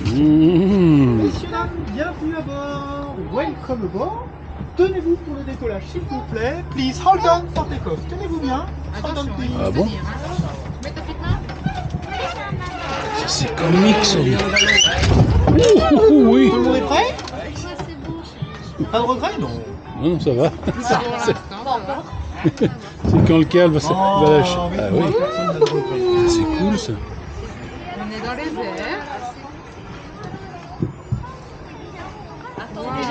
Messieurs, dames, bienvenue à bord. Welcome aboard. Tenez-vous pour le décollage, s'il vous plaît. Please hold on for takeoff. Tenez-vous bien. Hold on, please. Ah bon? C'est comique ça. Oui. Tout le monde est prêt? Pas de regret? Non. Non, ça va. C'est quand le câble va lâcher. Ah oui. C'est cool ça. On est dans les airs.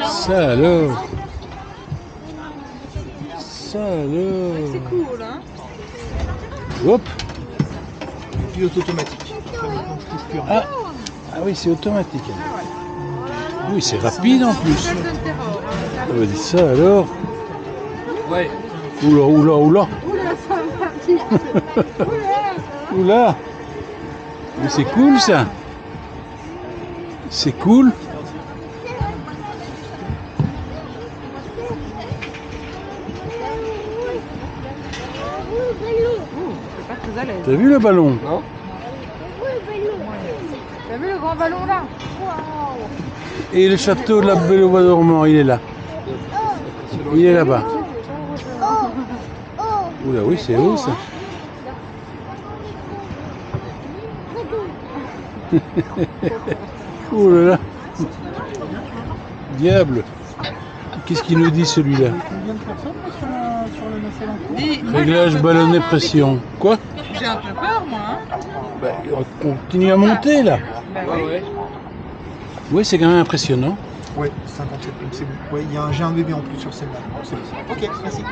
Ça alors. Ça alors. C'est cool, hein? Hop. Pilote automatique. Après, maintenant, je touche plus rien. Ah oui, c'est automatique. Oui, c'est rapide en plus. Seul de terror. Ça veut dire ça alors. Ouais. Oula, oula, oula. Oula. Mais c'est cool ça. C'est cool. C'est pas très à l'aise. T'as vu le ballon? Non? T'as vu le grand ballon là? Et le château de la Belle au Bois dormant, il est là. Il est là-bas. Oula, oui, c'est haut ça. Oh là là. Diable. Qu'est-ce qu'il nous dit celui-là? Combien de personnes sur le nacelle en cours? Dis, moi, Réglage ballonnet pression. Quoi? j'ai un peu peur moi. Hein. Bah, on continue à monter là. Bah Ouais, oui. ouais. Oui, c'est quand même impressionnant. Ouais, 57, c'est bon. Ouais, j'ai un bébé en plus sur celle-là. Ok, merci.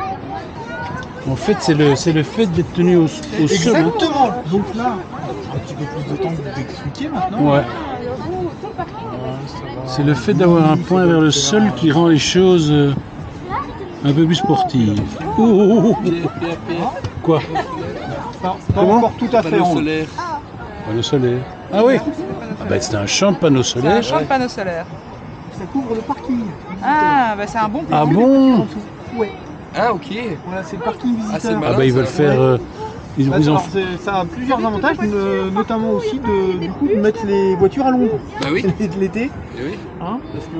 En fait, c'est le fait d'être tenu au sol. Hein. Exactement. Donc là, un petit peu plus de temps de vous expliquer maintenant. Ouais. C'est le fait d'avoir un point vers le sol qui rend les choses un peu plus sportives. Oh, oh, oh, oh. Quoi? Pas Comment? encore tout à fait Panneau en haut. solaire. Panneau solaire. Ah oui. Ah bah, c'est un champ de panneaux C'est un solaires. champ de panneaux solaires. Ça couvre le parking. Ah, bah c'est un bon plan. Ah bon? Ouais. Ah, ok. Voilà, c'est le parking visiteur. Ah, c'est Ah malin. bah ils veulent ça. faire. Ils Bah, en alors, ça a plusieurs avantages, notamment aussi du coup, de mettre les voitures à l'ombre Bah oui. l'été. Eh oui. Hein, parce que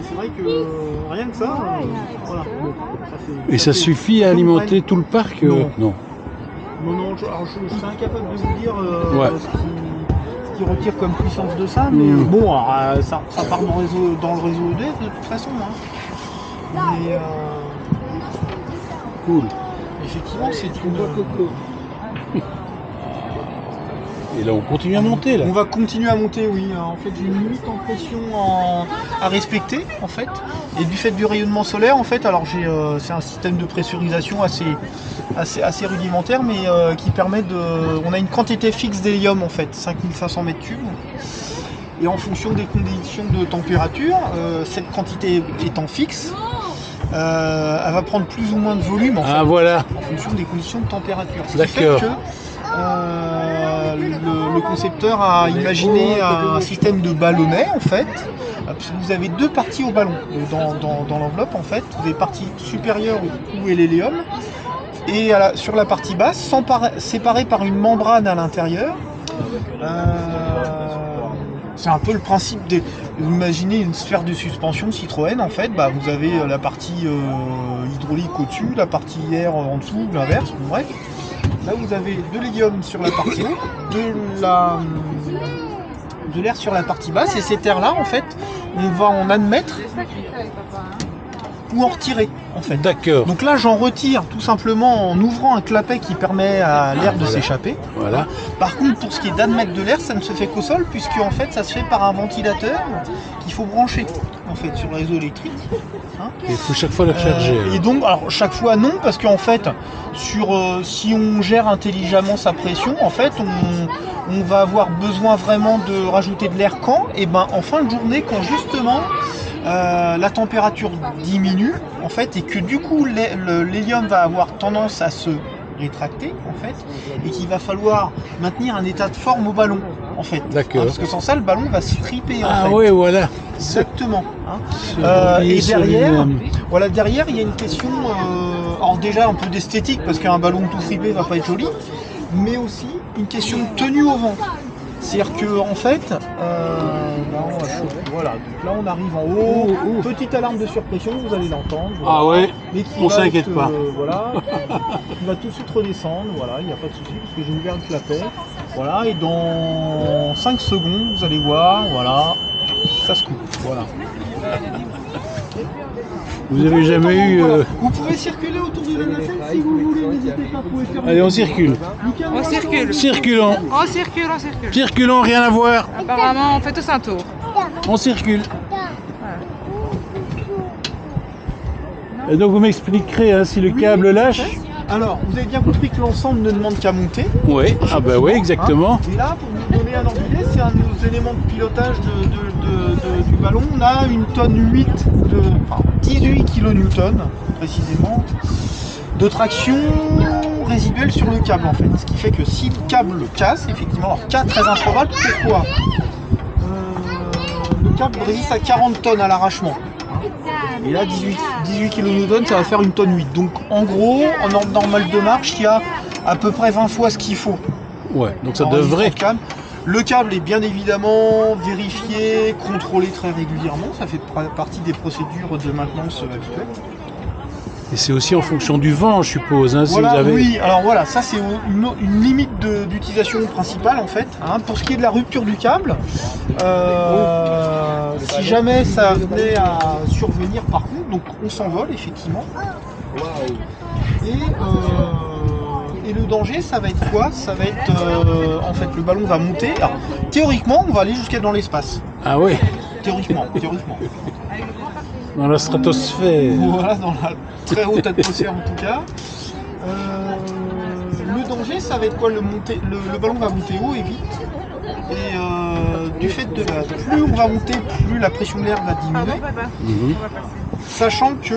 c'est vrai que rien que ça, voilà. Bon, Et ça suffit à alimenter tout le parc? Non. Non. Non, je serais incapable de vous dire Ouais. ce qui retire comme puissance de ça, mais bon, alors, ça part dans le réseau EDF de toute façon. Hein. Mais Cool. effectivement, c'est une Coco. Et là, on continue à monter là. On va continuer à monter, oui. En fait, j'ai une limite en pression à respecter, en fait. Et du fait du rayonnement solaire, en fait, alors c'est un système de pressurisation assez rudimentaire, mais qui permet de... On a une quantité fixe d'hélium, en fait, 5500 m3. Et en fonction des conditions de température, cette quantité étant fixe, elle va prendre plus ou moins de volume, en fait, Ah voilà. en fonction des conditions de température. Ce qui fait D'accord. que le concepteur a imaginé un système de ballonnet en fait. Vous avez deux parties au ballon dans l'enveloppe en fait. Vous avez partie supérieure où est l'hélium et sur la partie basse, séparée par une membrane à l'intérieur. C'est un peu le principe vous imaginez une sphère de suspension Citroën en fait, vous avez la partie hydraulique au-dessus, la partie air en dessous, l'inverse, bref. Là vous avez de l'hélium sur la partie haute, de l'air sur la partie basse, et cet air là en fait, on va en admettre ou en retirer en fait. D'accord. Donc là j'en retire tout simplement en ouvrant un clapet qui permet à l'air de s'échapper. Voilà. Par contre pour ce qui est d'admettre de l'air, ça ne se fait qu'au sol puisque en fait ça se fait par un ventilateur qu'il faut brancher en fait sur le réseau électrique. Il faut chaque fois le recharger. Et donc, alors chaque fois non, parce qu'en fait, si on gère intelligemment sa pression, en fait, on va avoir besoin vraiment de rajouter de l'air quand? Et ben en fin de journée, quand justement la température diminue, en fait, et que du coup l'hélium va avoir tendance à se rétracter, en fait, et qu'il va falloir maintenir un état de forme au ballon, en fait. D'accord. Parce que sans ça, le ballon va se friper, en fait. Ah oui, voilà. Exactement. Et Et derrière, il y a une question, alors déjà un peu d'esthétique, parce qu'un ballon tout fripé va pas être joli, mais aussi une question de tenue au vent. C'est-à-dire que en fait, là, on va chauffer. Voilà, donc là on arrive en haut, petite alarme de surpression, vous allez l'entendre. Voilà. Ah ouais, Mais qui on va s'inquiète être, pas. Voilà, qui va tout de suite redescendre, voilà, il n'y a pas de souci, parce que j'ai ouvert le clapet. Voilà, et dans 5 secondes, vous allez voir, voilà, ça se coupe. Voilà. Vous avez jamais eu... Voilà. Vous pouvez circuler autour de la nacelle si vous voulez, n'hésitez pas, vous pouvez faire. Allez, on circule. On circule. Circulons. On circule, on circule. Circulons, rien à voir. Apparemment, on fait tous un tour. On circule. Et donc vous m'expliquerez hein, si le câble lâche. Alors, vous avez bien compris que l'ensemble ne demande qu'à monter. Oui, ah bah oui, exactement. Et là, pour vous donner un ordre d'idée, c'est un de nos éléments de pilotage du ballon. On a une tonne 8 enfin 18 kN précisément de traction résiduelle sur le câble en fait. Ce qui fait que si le câble casse, effectivement, alors cas très improbable, pourquoi le câble résiste à 40 tonnes à l'arrachement. Et là, 18 kN, ça va faire une tonne 8. Donc en gros, en ordre normal de marche, il y a à peu près 20 fois ce qu'il faut. Ouais, donc ça en devrait. Le câble est bien évidemment vérifié, contrôlé très régulièrement. Ça fait partie des procédures de maintenance habituelles. Et c'est aussi en fonction du vent, je suppose. Hein, Voilà, si vous avez... oui, alors voilà, ça c'est une limite d'utilisation principale en fait. Hein. Pour ce qui est de la rupture du câble, si jamais ça venait à survenir par contre, donc on s'envole effectivement. Et le danger, ça va être quoi? Ça va être en fait le ballon va monter. Alors, théoriquement, on va aller jusqu'à dans l'espace. Ah ouais, Théoriquement. dans la stratosphère. Voilà, dans la très haute atmosphère en tout cas. Le danger, ça va être quoi? Le ballon va monter haut et vite. Et du fait de plus on va monter, plus la pression de l'air va diminuer. Mhm. Sachant que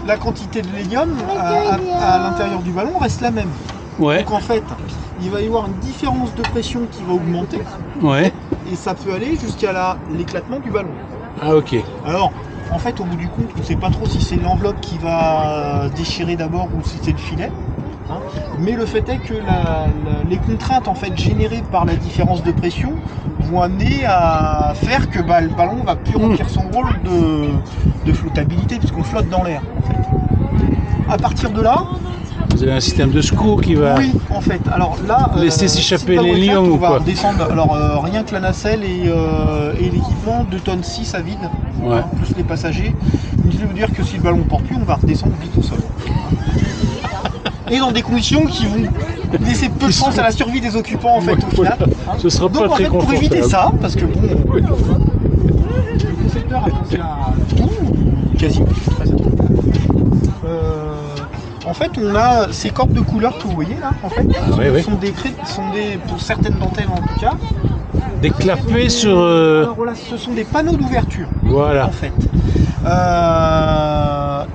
la quantité de l'hélium à l'intérieur du ballon reste la même. Ouais, Donc en fait, il va y avoir une différence de pression qui va augmenter. ouais. Et ça peut aller jusqu'à l'éclatement du ballon. Ah ok. Alors, en fait, au bout du compte, on ne sait pas trop si c'est l'enveloppe qui va déchirer d'abord ou si c'est le filet. Hein. Mais le fait est que les contraintes en fait, générées par la différence de pression vont amener à faire que le ballon va plus remplir son rôle de flottabilité puisqu'on flotte dans l'air. En fait. À partir de là, Vous avez un système de secours qui va... oui, en fait. Alors là, laisser s'échapper si le ballon l'hélium éclate, ou on va quoi? redescendre. Alors rien que la nacelle et l'équipement, 2 tonnes 6 à vide, Ouais. hein, plus les passagers. Je vais vous dire que si le ballon ne porte plus, on va redescendre vite au sol. Et dans des conditions qui vont laisser peu de chance à la survie des occupants en fait au final. Hein. Ce sera Donc pas en très fait pour confortable. éviter ça, parce que bon, le concepteur a pensé à tout, quasiment, très étonnant. En fait, on a ces cordes de couleur que vous voyez là, en fait, oui. sont des pour certaines dentelles en tout cas. Des clapets sur... Alors là, ce sont des panneaux d'ouverture, Voilà. en fait.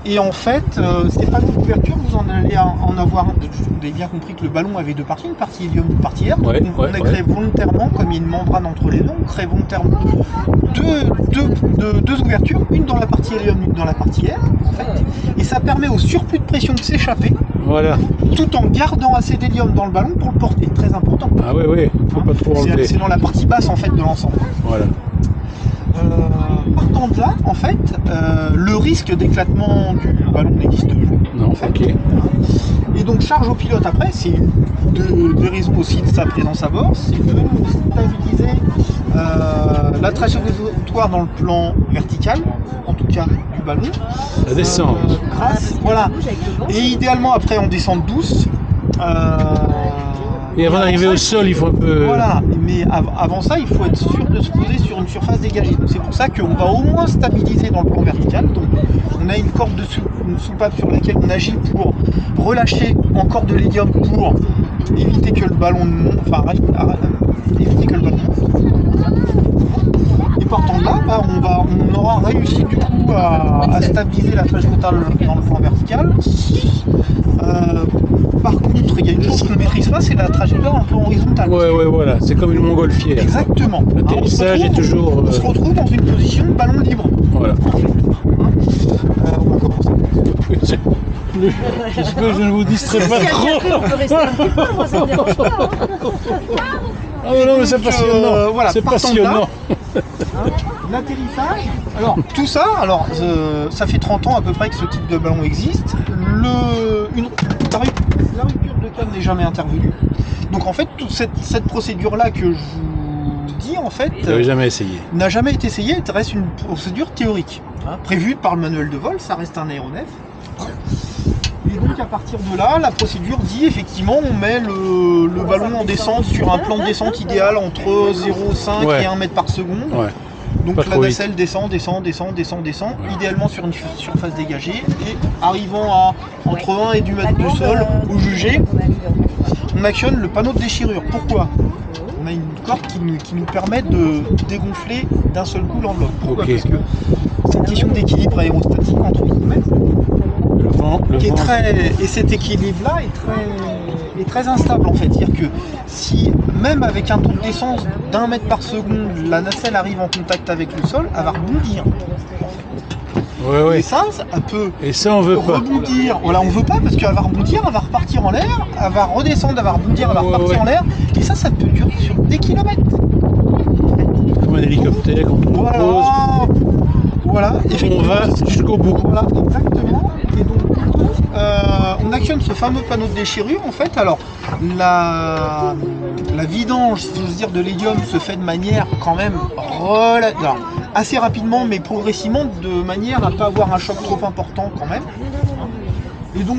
Et en fait, ces panneaux d'ouverture, vous en allez en avoir. Vous avez bien compris que le ballon avait 2 parties, une partie hélium, une partie air. Ouais, on a créé volontairement, comme il y a une membrane entre les deux, on crée volontairement deux ouvertures, une dans la partie hélium, une dans la partie air, en fait. Et ça permet au surplus de pression de s'échapper, Voilà. tout en gardant assez d'hélium dans le ballon pour le porter. Très important. Ah oui, faut pas trop enlever. C'est dans la partie basse en fait de l'ensemble. Voilà. Partant de là, en fait, le risque d'éclatement du ballon n'existe plus. Non, en fait. ok. Et donc charge au pilote après, c'est une des raisons aussi de sa présence à bord, c'est de stabiliser la trajectoire dans le plan vertical, en tout cas du ballon. La descente. Voilà. Et idéalement après on descend douce. Et avant d'arriver au sol, il faut un peu... Voilà, mais avant ça, il faut être sûr de se poser sur une surface dégagée. Donc c'est pour ça qu'on va au moins stabiliser dans le plan vertical. Donc on a une corde une soupape sur laquelle on agit pour relâcher encore de l'hélium pour éviter que le ballon monte. Enfin, éviter que le ballon monte. Et partant de là, on aura réussi du coup à stabiliser la trajectoire dans le plan vertical. Par contre, il y a une chose qu'on ne maîtrise pas, c'est la trajectoire en plan horizontal. Ouais, voilà, c'est comme une montgolfière. Exactement. L'atterrissage est toujours... On se retrouve dans une position de ballon libre. Voilà. On va commencer. J'espère que je ne vous distrais pas trop. On peut rester un petit peu, moi ça me dérange pas. Oh non, mais c'est Donc, passionnant. voilà, C'est partant de là, passionnant. l'atterrissage. Alors tout ça, alors ça fait 30 ans à peu près que ce type de ballon existe. La rupture de câble n'est jamais intervenue. Donc en fait, toute cette procédure-là que je vous dis, en fait, Vous n'avez jamais essayé. n'a jamais été essayée. Elle reste une procédure théorique, prévue par le manuel de vol. Ça reste un aéronef. Et donc à partir de là, la procédure dit effectivement on met le ballon en descente sur un plan de descente idéal entre 0,5 Ouais. et 1 mètre par seconde. Ouais. Donc Pas la trop vite. nacelle descend, idéalement sur une surface dégagée, et arrivant à entre 1 et 2 mètres du sol, au jugé, on actionne le panneau de déchirure. Pourquoi? On a une corde qui nous permet de dégonfler d'un seul coup l'enveloppe. Pourquoi? Ok. Parce que c'est une question d'équilibre aérostatique entre guillemets. Et cet équilibre-là est très instable en fait. C'est-à-dire que si, même avec un taux de descente d'1 mètre par seconde, la nacelle arrive en contact avec le sol, elle va rebondir. Ouais, ouais. Et ça peut Et ça, on veut pas. rebondir. Voilà, on veut pas parce qu'elle va rebondir, elle va repartir en l'air, elle va redescendre, elle va rebondir, elle va Ouais, repartir ouais. en l'air. Et ça peut durer sur des kilomètres. Comme un hélicoptère, quand on pose, Voilà. on effectivement, va jusqu'au bout. Voilà, exactement. Et donc, du coup, on actionne ce fameux panneau de déchirure. En fait, alors, la vidange, si j'ose dire, de l'hélium se fait de manière quand même alors, assez rapidement, mais progressivement, de manière à ne pas avoir un choc trop important quand même. Et donc,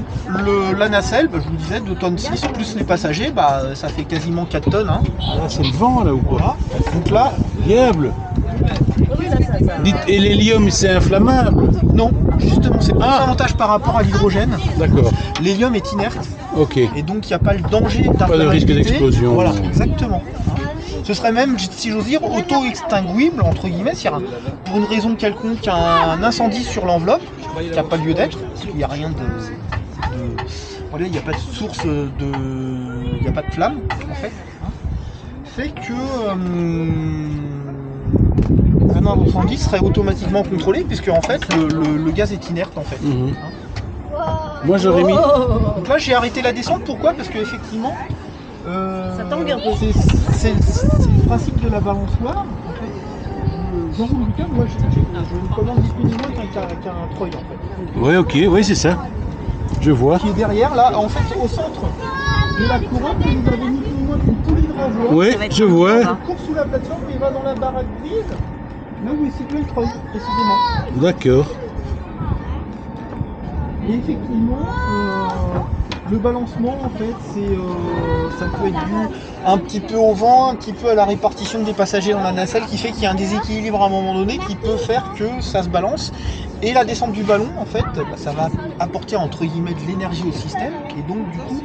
la nacelle, je vous disais, 2 tonnes 6 plus les passagers, ça fait quasiment 4 tonnes. Hein. Là, c'est le vent, là, ou quoi? Voilà. Donc là, Diable! Dites, et l'hélium, c'est inflammable? non, justement, c'est pas un avantage par rapport à l'hydrogène. D'accord. L'hélium est inerte. Ok. Et donc il n'y a pas le danger Pas de risque d'inflammabilité. d'explosion. Voilà, exactement. Ce serait même, si j'ose dire, auto-extinguible, entre guillemets, si pour une raison quelconque, un incendie sur l'enveloppe, qui n'a pas lieu d'être, parce qu'il n'y a rien voilà, il n'y a pas de source il n'y a pas de flamme, en fait, fait que un incendie serait automatiquement contrôlé, puisque en fait, le gaz est inerte, en fait. Mhm. Moi, j'aurais mis. Donc là, j'ai arrêté la descente. Pourquoi? Parce que effectivement, Ça tangue un peu. c'est le principe de la balançoire. En fait, j'enroule le câble. Moi, je ne commande ni plus ni moins qu'un treuil, en fait, Ouais, ok, oui, c'est ça. Je vois. qui est derrière. Là, en fait, au centre de la couronne, vous avez ni plus ni moins qu'une poulie de renvoi. Oui, je vois. Elle court sous la plateforme et va dans la baraque grise, là où est situé le treuil, précisément. D'accord. Et effectivement, le balancement, en fait, ça peut être dû un petit peu au vent, un petit peu à la répartition des passagers dans la nacelle, qui fait qu'il y a un déséquilibre à un moment donné qui peut faire que ça se balance. Et la descente du ballon, en fait, ça va apporter entre guillemets de l'énergie au système. Et donc, du coup,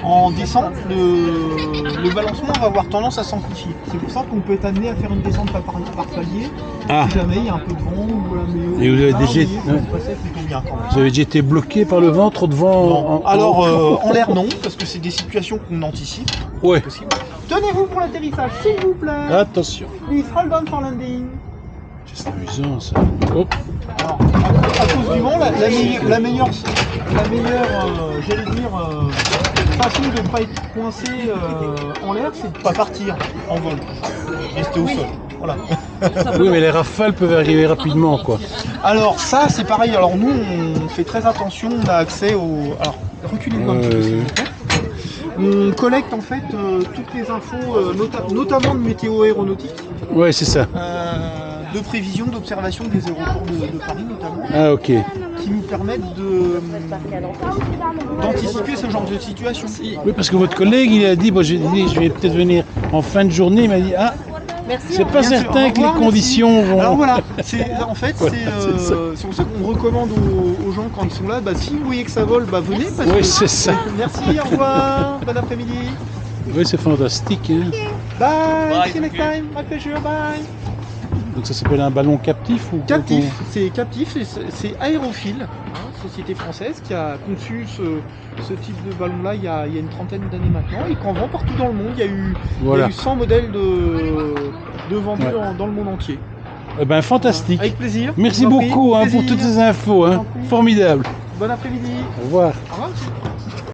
en descente, le balancement va avoir tendance à s'amplifier. C'est pour ça qu'on peut être amené à faire une descente par palier, Ah. si jamais il y a un peu de vent. Ou, mais Et vous avez ça déjà- se passait plutôt bien quand même. Vous avez déjà été bloqué par le vent, trop de vent Non. Alors, en l'air, non, parce que c'est des situations qu'on anticipe. Ouais. Possible. Tenez-vous pour l'atterrissage, s'il vous plaît. Attention. Please hold on for landing. C'est amusant, ça. Oh. Alors, à cause du vent, la meilleure, j'allais dire, façon de ne pas être coincé en l'air, c'est de ne pas partir en vol. Rester au sol. Voilà. Oui, mais les rafales peuvent arriver rapidement, quoi. Alors ça c'est pareil, alors nous on fait très attention, on a accès au... Alors reculez-vous un petit peu s'il vous plaît. On collecte en fait toutes les infos, notamment de météo aéronautique, Ouais, c'est ça. de prévision, d'observation des aéroports de Paris notamment, Ah, ok. qui nous permettent d'anticiper ce genre de situation. Oui, parce que votre collègue, il a dit, bon, j'ai dit, je vais peut-être venir en fin de journée, il m'a dit, ah, Merci. c'est pas Bien sûr, certain au que les revoir, conditions merci. vont... Alors voilà, en fait Voilà, c'est pour ça qu'on recommande aux gens quand ils sont là, si vous voyez que ça vole, venez. Parce Oui, que... c'est ça. Merci, au revoir, bon après-midi. Oui, c'est fantastique, hein. Bye, see you next time, my pleasure, bye. Donc ça s'appelle un ballon captif ou Captif, c'est captif, c'est Aérophile, société française qui a conçu ce type de ballon-là il y a une trentaine d'années maintenant et qu'en vend partout dans le monde. Il y a eu, Voilà. 100 modèles de vendus dans le monde entier. Eh ben, fantastique. Avec plaisir. Merci je vous en prie, beaucoup pour plaisir. toutes ces infos, Je vous hein. en prie. Formidable. Bon après-midi. Au revoir. Au revoir.